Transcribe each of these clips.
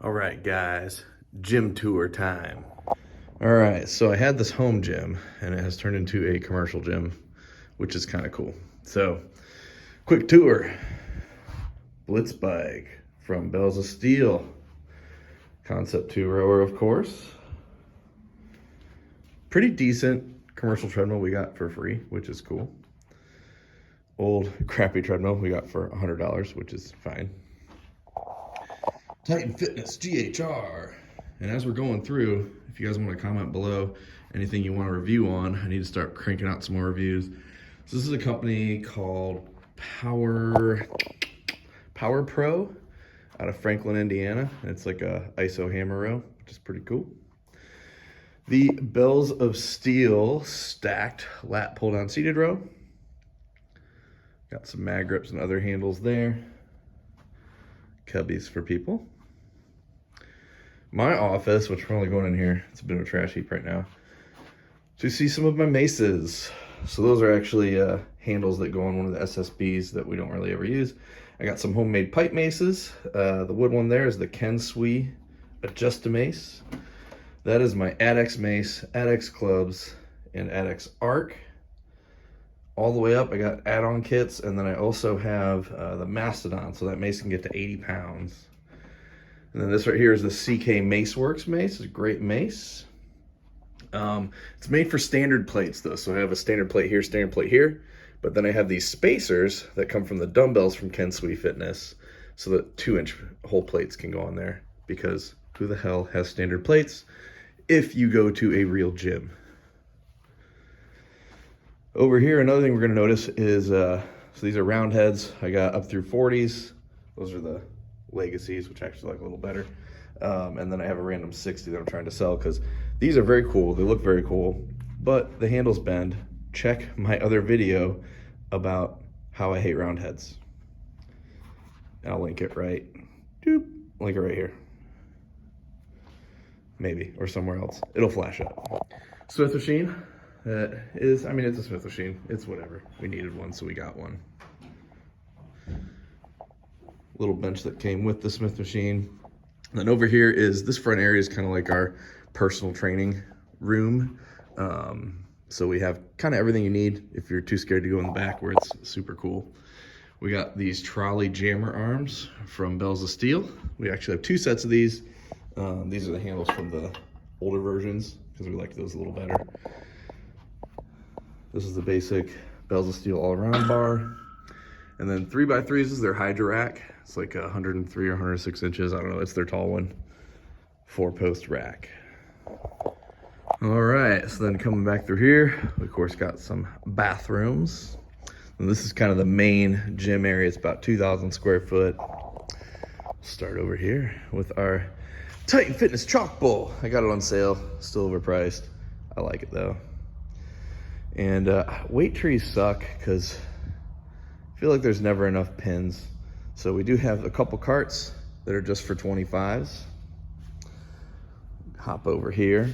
All right, guys, gym tour time. All right, so I had this home gym and it has turned into a commercial gym, which is kind of cool. So, quick tour. Blitz bike from Bells of Steel. Concept 2 rower, of course. Pretty decent commercial treadmill we got for free, which is cool. Old crappy treadmill we got for $100, which is fine. Titan Fitness GHR. And as we're going through, if you guys want to comment below anything you want to review on, I need to start cranking out some more reviews. So this is a company called Power Pro out of Franklin, Indiana. It's like a ISO hammer row, which is pretty cool. The Bells of Steel stacked lat pull down seated row. Got some mag grips and other handles there. Cubbies for people. My office, which we're only going in here, it's a bit of a trash heap right now, to see some of my maces. So those are actually handles that go on one of the SSBs that we don't really ever use. I got some homemade pipe maces. The wood one there is the Ken Swee Adjust-A-Mace. That is my ADX mace, ADX clubs, and ADX arc. All the way up, I got add-on kits, and then I also have the Mastodon, so that mace can get to 80 pounds. And then this right here is the CK MaceWorks mace. It's a great mace. It's made for standard plates though, so I have a standard plate here, but then I have these spacers that come from the dumbbells from Ken Swee Fitness, so that 2-inch hole plates can go on there, because who the hell has standard plates if you go to a real gym? Over here, another thing we're gonna notice is, so these are round heads. I got up through 40s. Those are the Legacies, which I actually like a little better. And then I have a random 60 that I'm trying to sell because these are very cool. They look very cool, but the handles bend. Check my other video about how I hate round heads. I'll link it right. Doop. Link it right here. Maybe, or somewhere else. It'll flash up. Smith machine. It's a Smith machine. It's whatever. We needed one, so we got one. Little bench that came with the Smith machine. And then over here is, this front area is kind of like our personal training room. So we have kind of everything you need if you're too scared to go in the back, where it's super cool. We got these trolley jammer arms from Bells of Steel. We actually have 2 sets of these. These are the handles from the older versions because we like those a little better. This is the basic Bells of Steel all-around bar. And then 3x3s is their Hydra rack. It's like 103 or 106 inches. I don't know, it's their tall one. 4-post rack. All right, so then coming back through here, we of course got some bathrooms. And this is kind of the main gym area. It's about 2,000 square foot. Start over here with our Titan Fitness chalk bowl. I got it on sale, still overpriced. I like it though. And weight trees suck because I feel like there's never enough pins. So we do have a couple carts that are just for 25s. Hop over here.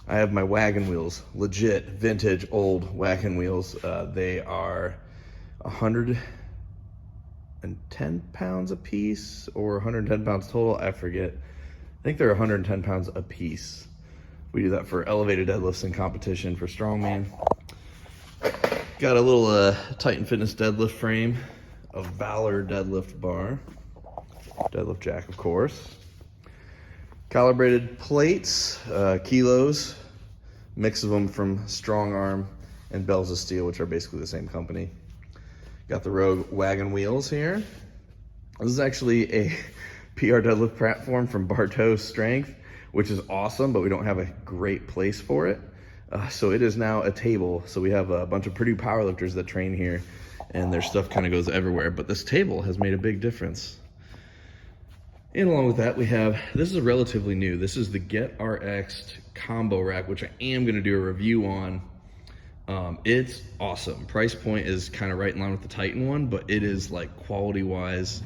I have my wagon wheels, legit vintage old wagon wheels. They are 110 pounds a piece or 110 pounds total, I forget. I think they're 110 pounds a piece. We do that for elevated deadlifts in competition for strongman. Got a little Titan Fitness deadlift frame, a Valor deadlift bar, deadlift jack of course. Calibrated plates, kilos, mix of them from Strong Arm and Bells of Steel, which are basically the same company. Got the Rogue wagon wheels here. This is actually a PR deadlift platform from Vulcan Strength, which is awesome, but we don't have a great place for it. So it is now a table. So we have a bunch of Purdue powerlifters that train here, and their stuff kind of goes everywhere. But this table has made a big difference. And along with that, we have, this is relatively new. This is the Get RX combo rack, which I am gonna do a review on. It's awesome. Price point is kind of right in line with the Titan one, but it is like quality wise,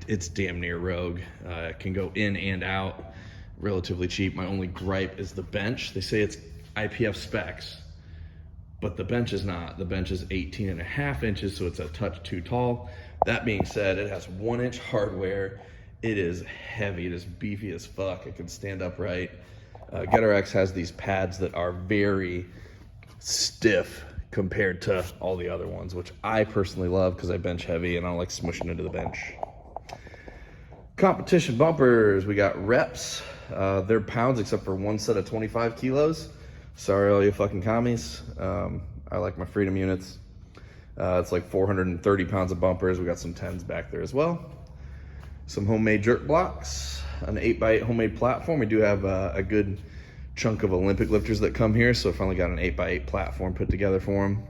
it's damn near Rogue. It can go in and out, relatively cheap. My only gripe is the bench. They say it's IPF specs, but the bench is not. The bench is 18.5 inches, so it's a touch too tall. That being said, it has 1-inch hardware. It is heavy, it is beefy as fuck. It can stand upright. GetRx has these pads that are very stiff compared to all the other ones, which I personally love because I bench heavy and I don't like smushing into the bench. Competition bumpers, we got reps. They're pounds except for one set of 25 kilos. Sorry, all you fucking commies. I like my freedom units. It's like 430 pounds of bumpers. We got some 10s back there as well. Some homemade jerk blocks, an 8x8 homemade platform. We do have a good chunk of Olympic lifters that come here, so I finally got an 8x8 platform put together for them.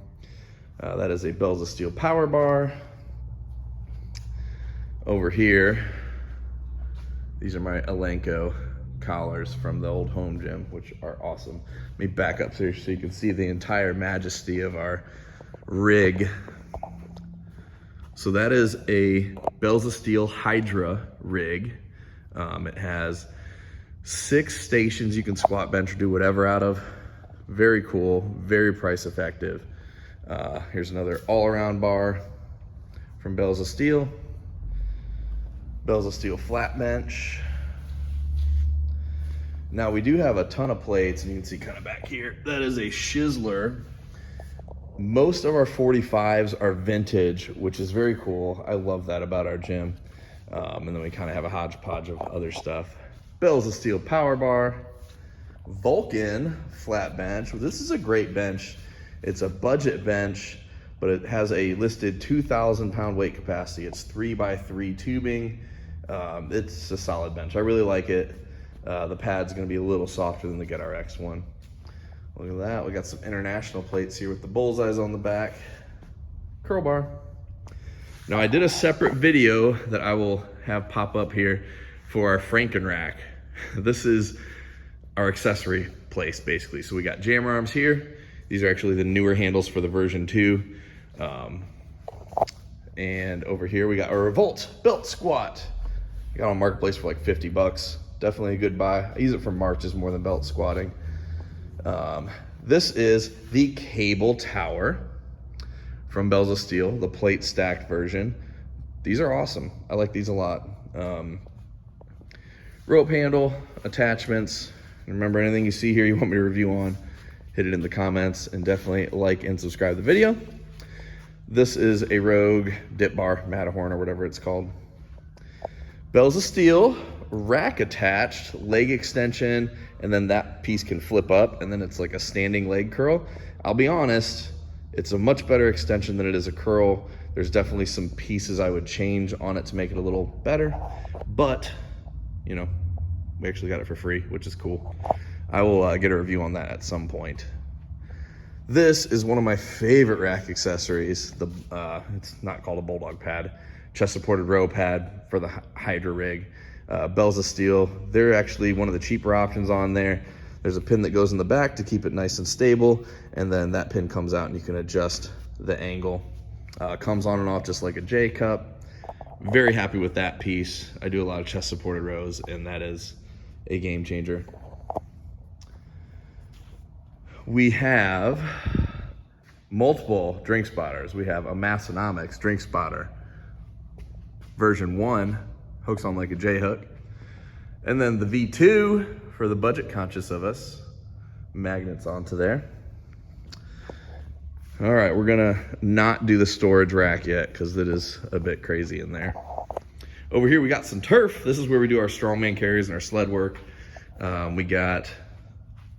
That is a Bells of Steel power bar. Over here, these are my Elenco collars from the old home gym, which are awesome. Let me back up here so you can see the entire majesty of our rig. So that is a Bells of Steel Hydra rig. It has 6 stations you can squat, bench, or do whatever out of. Very cool, very price effective. Here's another all-around bar from Bells of Steel. Bells of Steel flat bench. Now we do have a ton of plates, and you can see kind of back here, that is a Shizzler. Most of our 45s are vintage, which is very cool. I love that about our gym. And then we kind of have a hodgepodge of other stuff. Bells of Steel power bar. Vulcan flat bench. Well, this is a great bench. It's a budget bench, but it has a listed 2,000 pound weight capacity. It's 3x3 tubing. It's a solid bench. I really like it. The pad's gonna be a little softer than the GetRx one. Look at that, we got some international plates here with the bullseyes on the back. Curl bar. Now I did a separate video that I will have pop up here for our Franken rack. This is our accessory place basically. So we got jam arms here. These are actually the newer handles for the version 2. And over here we got our Revolt belt squat. I got on Marketplace for like 50 bucks. Definitely a good buy. I use it for marches more than belt squatting. This is the cable tower from Bells of Steel, the plate stacked version. These are awesome. I like these a lot. Rope handle, attachments. Remember, anything you see here you want me to review on, hit it in the comments, and definitely like and subscribe to the video. This is a Rogue dip bar, Matterhorn, or whatever it's called. Bells of Steel, rack attached, leg extension, and then that piece can flip up, and then it's like a standing leg curl. I'll be honest, it's a much better extension than it is a curl. There's definitely some pieces I would change on it to make it a little better, but you know, we actually got it for free, which is cool. I will get a review on that at some point. This is one of my favorite rack accessories. It's not called a Bulldog pad, chest supported row pad for the Hydra rig. Bells of Steel, they're actually one of the cheaper options on there. There's a pin that goes in the back to keep it nice and stable, and then that pin comes out and you can adjust the angle. Comes on and off just like a J cup. Very happy with that piece. I do a lot of chest supported rows, and that is a game changer. We have multiple drink spotters. We have a Massonomics drink spotter. Version 1 hooks on like a J hook. And then the V2 for the budget conscious of us. Magnets onto there. All right, we're gonna not do the storage rack yet because it is a bit crazy in there. Over here we got some turf. This is where we do our strongman carries and our sled work. We got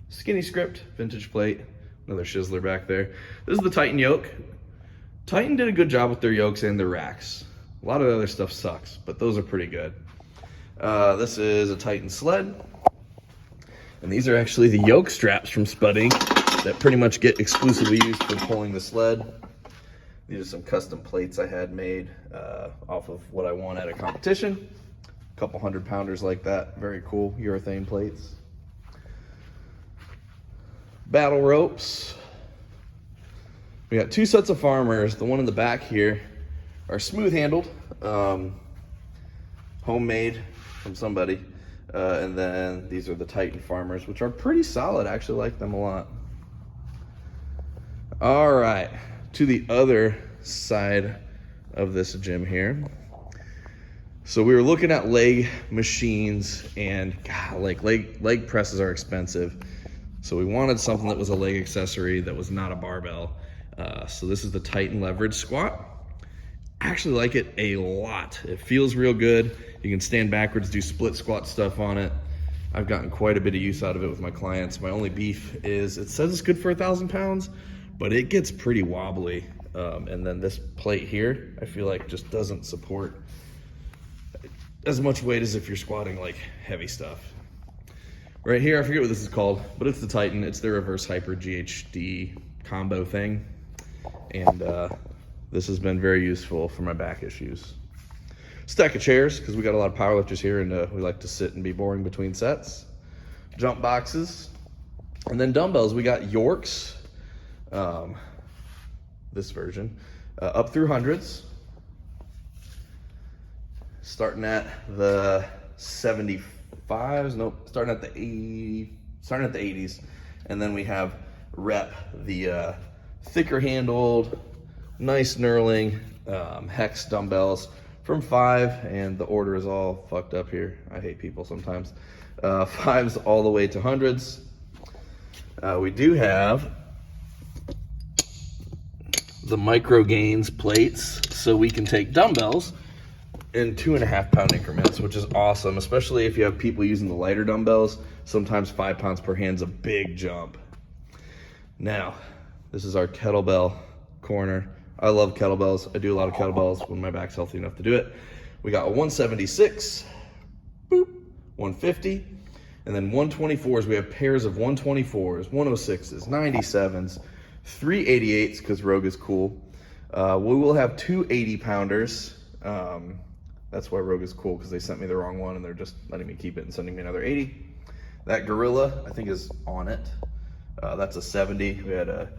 skinny script, vintage plate, another Shizzler back there. This is the Titan yoke. Titan did a good job with their yokes and their racks. A lot of the other stuff sucks, but those are pretty good. This is a Titan sled. And these are actually the yoke straps from Spudding that pretty much get exclusively used for pulling the sled. These are some custom plates I had made off of what I won at a competition. A couple 100-pounders like that. Very cool urethane plates. Battle ropes. We got 2 sets of farmers. The one in the back here are smooth handled, homemade from somebody. And then these are the Titan farmers, which are pretty solid. I actually like them a lot. All right, to the other side of this gym here. So we were looking at leg machines, and God, like leg presses are expensive. So we wanted something that was a leg accessory that was not a barbell. So this is the Titan leverage squat. I actually like it a lot. It feels real good. You can stand backwards, do split squat stuff on it. I've gotten quite a bit of use out of it with my clients. My only beef is it says it's good for 1,000 pounds, but it gets pretty wobbly. And then this plate here, I feel like just doesn't support as much weight as if you're squatting like heavy stuff. Right here, I forget what this is called, but it's the Titan. It's their reverse hyper GHD combo thing. And this has been very useful for my back issues. Stack of chairs, because we got a lot of powerlifters here, and we like to sit and be boring between sets. Jump boxes. And then dumbbells, we got Yorks, this version, up through hundreds. Starting at the 75s, nope, starting at the 80s. And then we have Rep, the thicker handled, nice knurling hex dumbbells from 5, and the order is all fucked up here. I hate people sometimes. 5s all the way to hundreds. We do have the micro gains plates, so we can take dumbbells in 2.5 pound increments, which is awesome, especially if you have people using the lighter dumbbells. Sometimes 5 pounds per hand is a big jump. Now, this is our kettlebell corner. I love kettlebells. I do a lot of kettlebells when my back's healthy enough to do it. We got a 176, boop, 150, and then 124s. We have pairs of 124s, 106s, 97s, 388s, because Rogue is cool. We will have 2 80 pounders. That's why Rogue is cool, because they sent me the wrong one and they're just letting me keep it and sending me another 80. That Gorilla, I think, is on it. That's a 70. We had a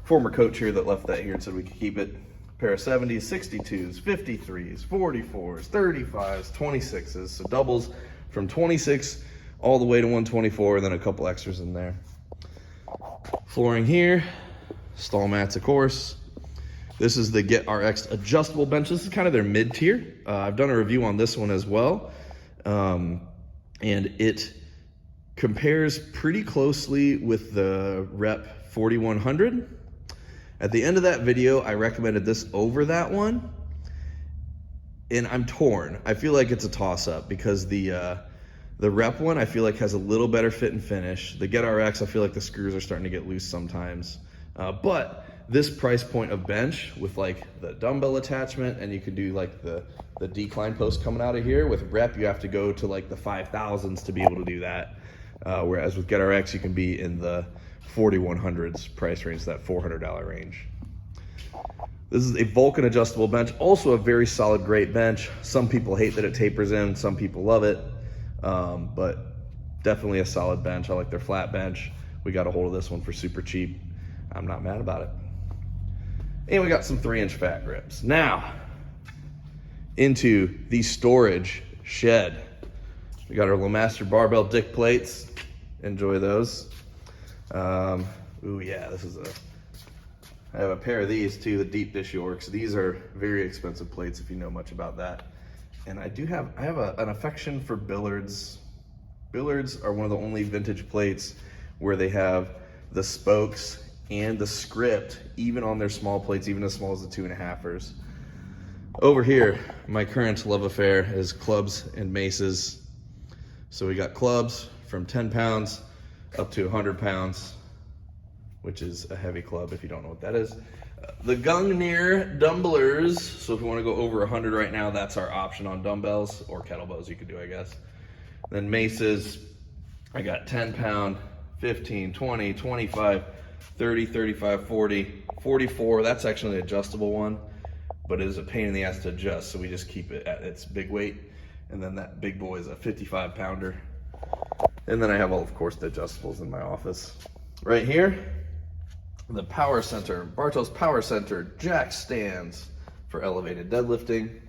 former coach here that left that here and said we could keep it. A pair of 70s, 62s, 53s, 44s, 35s, 26s. So doubles from 26 all the way to 124, and then a couple extras in there. Flooring here, stall mats, of course. This is the GetRx adjustable bench. This is kind of their mid-tier. I've done a review on this one as well. And it compares pretty closely with the Rep 4100. At the end of that video, I recommended this over that one. And I'm torn. I feel like it's a toss-up because the Rep one I feel like has a little better fit and finish. The GetRx, I feel like the screws are starting to get loose sometimes. But this price point of bench with like the dumbbell attachment, and you could do like the decline post coming out of here. With Rep, you have to go to like the 5,000s to be able to do that. Whereas with GetRx, you can be in the 4100s price range, that $400 range. This is a Vulcan adjustable bench, also a very solid, great bench. Some people hate that it tapers in, some people love it, but definitely a solid bench. I like their flat bench. We got a hold of this one for super cheap. I'm not mad about it. And we got some 3-inch fat grips. Now, into the storage shed. We got our LeMaster barbell dick plates. Enjoy those. Ooh yeah, I have a pair of these too, the deep dish Yorks. These are very expensive plates if you know much about that. And I have an affection for billards. Billards are one of the only vintage plates where they have the spokes and the script, even on their small plates, even as small as the 2.5ers. Over here, my current love affair is clubs and maces. So we got clubs from 10 pounds up to 100 pounds, which is a heavy club if you don't know what that is. The Gungnir dumbbellers, so if you want to go over 100 right now, that's our option on dumbbells, or kettlebells you could do, I guess. Then maces, I got 10 pound, 15, 20, 25, 30, 35, 40, 44. That's actually an adjustable one, but it is a pain in the ass to adjust, so we just keep it at its big weight. And then that big boy is a 55 pounder. And then I have all, of course, the adjustables in my office. Right here, the Power Center, Bartels Power Center jack stands for elevated deadlifting.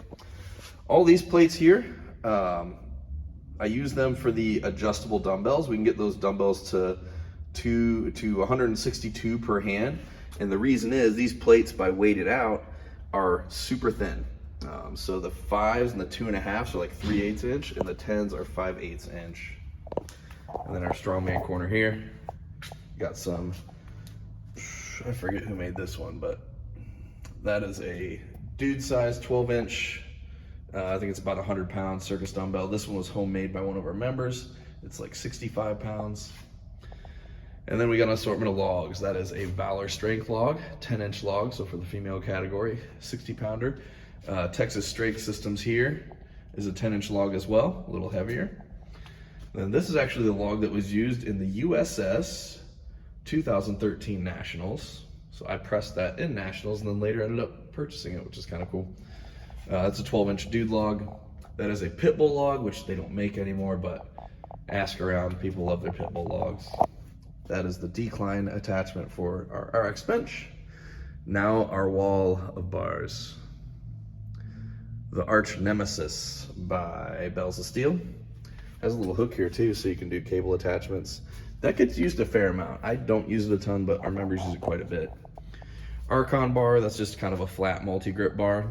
All these plates here, I use them for the adjustable dumbbells. We can get those dumbbells to 162 per hand. And the reason is these plates, by weighted out, are super thin. So the 5s and the 2.5s are like 3/8 inch, and the 10s are 5/8 inch. And then our strongman corner here, got some, I forget who made this one, but that is a dude size 12 inch. I think it's about 100 pound circus dumbbell. This one was homemade by one of our members. It's like 65 pounds. And then we got an assortment of logs. That is a Valor Strength log, 10-inch log, so for the female category, 60-pounder. Texas Strength Systems here is a 10-inch log as well, a little heavier. Then this is actually the log that was used in the USS 2013 Nationals. So I pressed that in Nationals and then later ended up purchasing it, which is kind of cool. That's a 12-inch dude log. That is a Pitbull log, which they don't make anymore, but ask around, people love their Pitbull logs. That is the decline attachment for our RX bench. Now our wall of bars. The Arch Nemesis by Bells of Steel. Has a little hook here too, so you can do cable attachments. That gets used a fair amount. I don't use it a ton, but our members use it quite a bit. Archon bar, that's just kind of a flat multi-grip bar.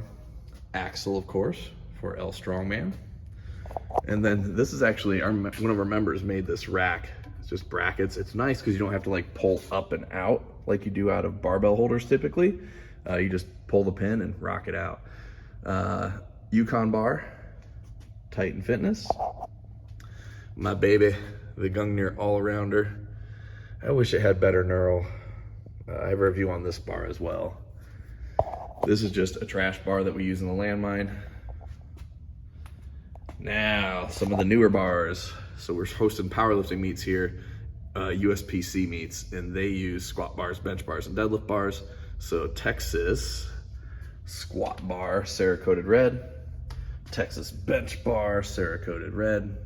Axle, of course, for L Strongman. And then this is actually, one of our members made this rack. It's just brackets. It's nice because you don't have to like pull up and out like you do out of barbell holders typically. You just pull the pin and rock it out. Yukon bar, Titan Fitness. My baby, the Gungnir all-arounder. I wish it had better knurl. I have a review on this bar as well. This is just a trash bar that we use in the landmine. Now, some of the newer bars. So we're hosting powerlifting meets here, USPC meets, and they use squat bars, bench bars, and deadlift bars. So Texas squat bar, Cerakoted red. Texas bench bar, Cerakoted red.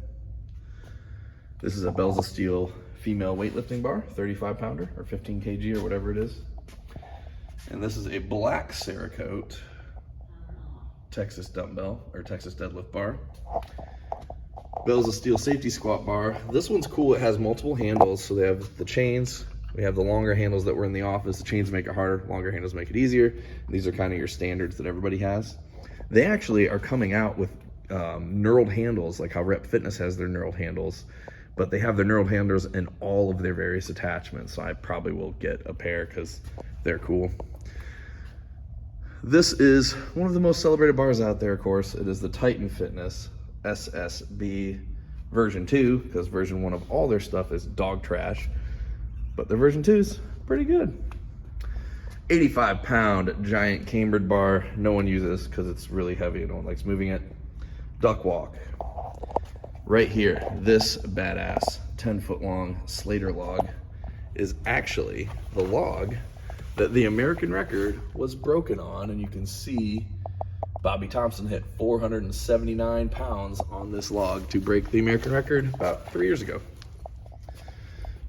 This is a Bells of Steel female weightlifting bar, 35-pounder or 15 kg or whatever it is. And this is a black Cerakote Texas dumbbell or Texas deadlift bar. Bells of Steel safety squat bar. This one's cool. It has multiple handles. So they have the chains. We have the longer handles that were in the office. The chains make it harder. Longer handles make it easier. And these are kind of your standards that everybody has. They actually are coming out with knurled handles, like how Rep Fitness has their knurled handles. But they have their knurled handles in all of their various attachments. So I probably will get a pair because they're cool. This is one of the most celebrated bars out there, of course. It is the Titan Fitness SSB version 2, because version 1 of all their stuff is dog trash. But their version 2 is pretty good. 85-pound giant cambered bar. No one uses because it's really heavy and no one likes moving it. Duck walk. Right here, this badass 10-foot long Slater log is actually the log that the American record was broken on, and you can see Bobby Thompson hit 479 pounds on this log to break the American record about 3 years ago.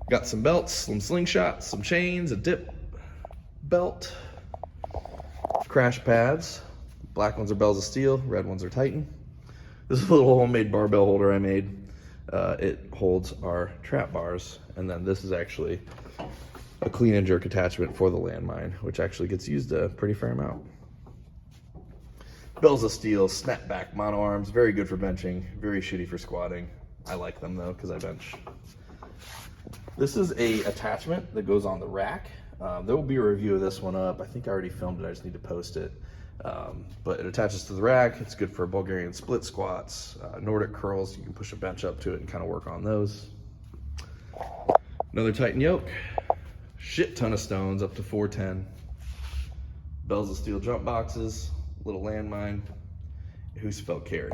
Got some belts, some slingshots, some chains, a dip belt, crash pads. Black ones are Bells of Steel, red ones are Titan. This is a little homemade barbell holder I made. It holds our trap bars, and then this is actually a clean and jerk attachment for the landmine, which actually gets used a pretty fair amount. Bells of Steel snapback mono arms, very good for benching, very shitty for squatting. I like them though because I bench. This is a attachment that goes on the rack. There will be a review of this one up. I think I already filmed it, I just need to post it. But it attaches to the rack. It's good for Bulgarian split squats, Nordic curls. You can push a bench up to it and kind of work on those. Another Titan yoke. Shit ton of stones, up to 410. Bells of Steel jump boxes, little landmine, who's felt carry.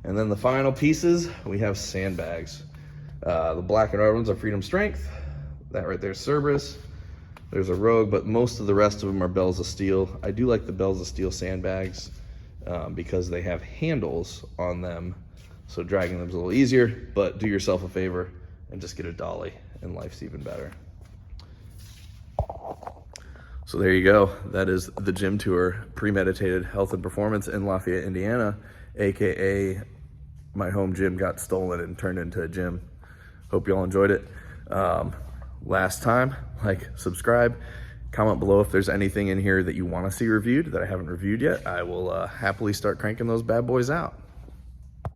And then the final pieces, we have sandbags. The black and red ones are Freedom Strength. That right there is Cerberus. There's a Rogue, but most of the rest of them are Bells of Steel. I do like the Bells of Steel sandbags because they have handles on them, so dragging them is a little easier, but do yourself a favor and just get a dolly and life's even better. So there you go. That is the gym tour, premeditated health and performance in Lafayette, Indiana, AKA my home gym got stolen and turned into a gym. Hope y'all enjoyed it. Last time, like, subscribe, Comment below if there's anything in here that you want to see reviewed that I haven't reviewed yet. I will happily start cranking those bad boys out.